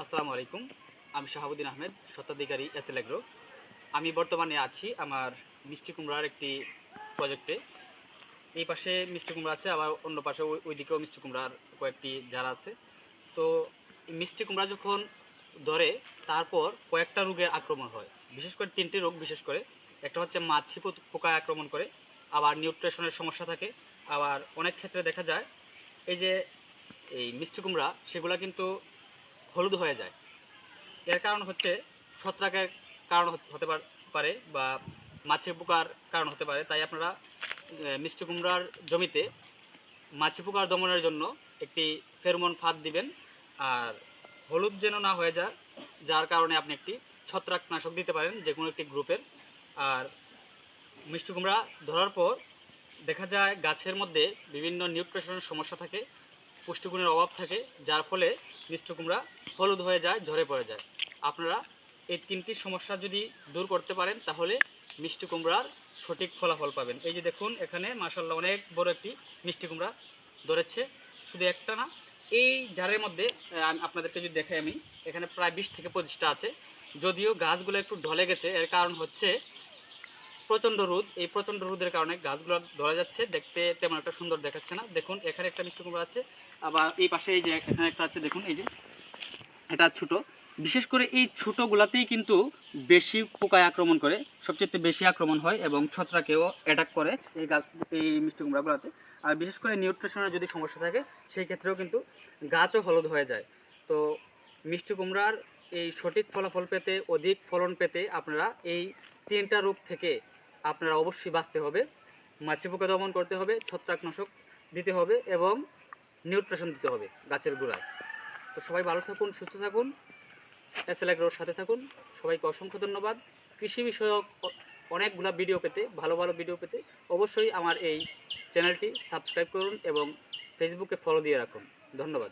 আসসালামু আলাইকুম। আমি শাহাবুদ্দিন আহমেদ, স্বত্বাধিকারী এসএল এগ্রো। আমি বর্তমানে আছি আমার মিষ্টি কুমড়ার একটি প্রজেক্টে। এই পাশে মিষ্টি কুমড়া আছে, আবার অন্য পাশে ওইদিকেও মিষ্টি কুমড়ার কয়েকটি চারা আছে। তো এই মিষ্টি কুমড়া যখন ধরে, তারপর কয়েকটা রোগের আক্রমণ হয়। বিশেষ করে ৩টি রোগ বিশেষ করে। একটা হচ্ছে মাছি পোকায় আক্রমণ করে, আবার নিউট্রিশনের সমস্যা থাকে, আবার অনেক ক্ষেত্রে দেখা যায় এই যে এই মিষ্টি কুমড়া সেগুলা কিন্তু হলুদ হয়ে যায়। এর কারণ হচ্ছে ছত্রাকের কারণ হতে পারে বা মাছি পোকার কারণ হতে পারে। তাই আপনারা মিষ্টি কুমড়ার জমিতে মাছি পোকার দমনের জন্য একটি ফেরোমন ফাঁদ দিবেন। আর হলুদ যেন না হয়ে যায়, যার কারণে আপনি একটি ছত্রাকনাশক দিতে পারেন যে কোনো একটি গ্রুপের। আর মিষ্টি কুমড়া ধরার পর দেখা যায় গাছের মধ্যে বিভিন্ন নিউট্রিশনের সমস্যা থাকে, পুষ্টিগুণের অভাব থাকে, যার ফলে মিষ্টি কুমড়া হলুদ হয়ে যায়, ঝরে পড়ে যায়। আপনারা এই 3টি সমস্যা যদি দূর করতে পারেন, তাহলে মিষ্টি কুমড়ার সঠিক ফলাফল পাবেন। এই যে দেখুন, এখানে মাশাআল্লাহ অনেক বড় একটি মিষ্টি কুমড়া ধরেছে, শুধু একটা না। এই জারের মধ্যে আপনাদেরকে যদি দেখাই, আমি এখানে প্রায় 20 থেকে 25টা আছে। যদিও গাছগুলো একটু ঢলে গেছে, এর কারণ হচ্ছে প্রচণ্ড রোদ। এই প্রচণ্ড রোদের কারণে গাছগুলো ধরা যাচ্ছে, দেখতে তেমন একটা সুন্দর দেখাচ্ছে না। দেখুন এখানে একটা মিষ্টি কুমড়া আছে, আবার এই পাশে এই যে এখানে একটা আছে, দেখুন এই যে এটা ছোট। বিশেষ করে এই ছোটোগুলাতেই কিন্তু বেশি পোকায় আক্রমণ করে, সবচেয়ে বেশি আক্রমণ হয় এবং ছত্রাকেও অ্যাটাক করে এই গাছ, এই মিষ্টি কুমড়াগুলোতে। আর বিশেষ করে নিউট্রিশনের যদি সমস্যা থাকে, সেই ক্ষেত্রেও কিন্তু গাছও হলুদ হয়ে যায়। তো মিষ্টি কুমড়ার এই সঠিক ফলাফল পেতে, অধিক ফলন পেতে আপনারা এই 3টা রোগ থেকে আপনারা অবশ্যই বাঁচতে হবে। মাছি পোকা দমন করতে হবে, ছত্রাকনাশক দিতে হবে এবং নিউট্রিশন দিতে হবে গাছের গোড়ায়। তো সবাই ভালো থাকুন, সুস্থ থাকুন, এসএল এগ্রোর সাথে থাকুন। সবাইকে অসংখ্য ধন্যবাদ। কৃষি বিষয়ক অনেকগুলো ভিডিও পেতে, ভালো ভালো ভিডিও পেতে অবশ্যই আমার এই চ্যানেলটি সাবস্ক্রাইব করুন এবং ফেসবুকে ফলো দিয়ে রাখুন। ধন্যবাদ।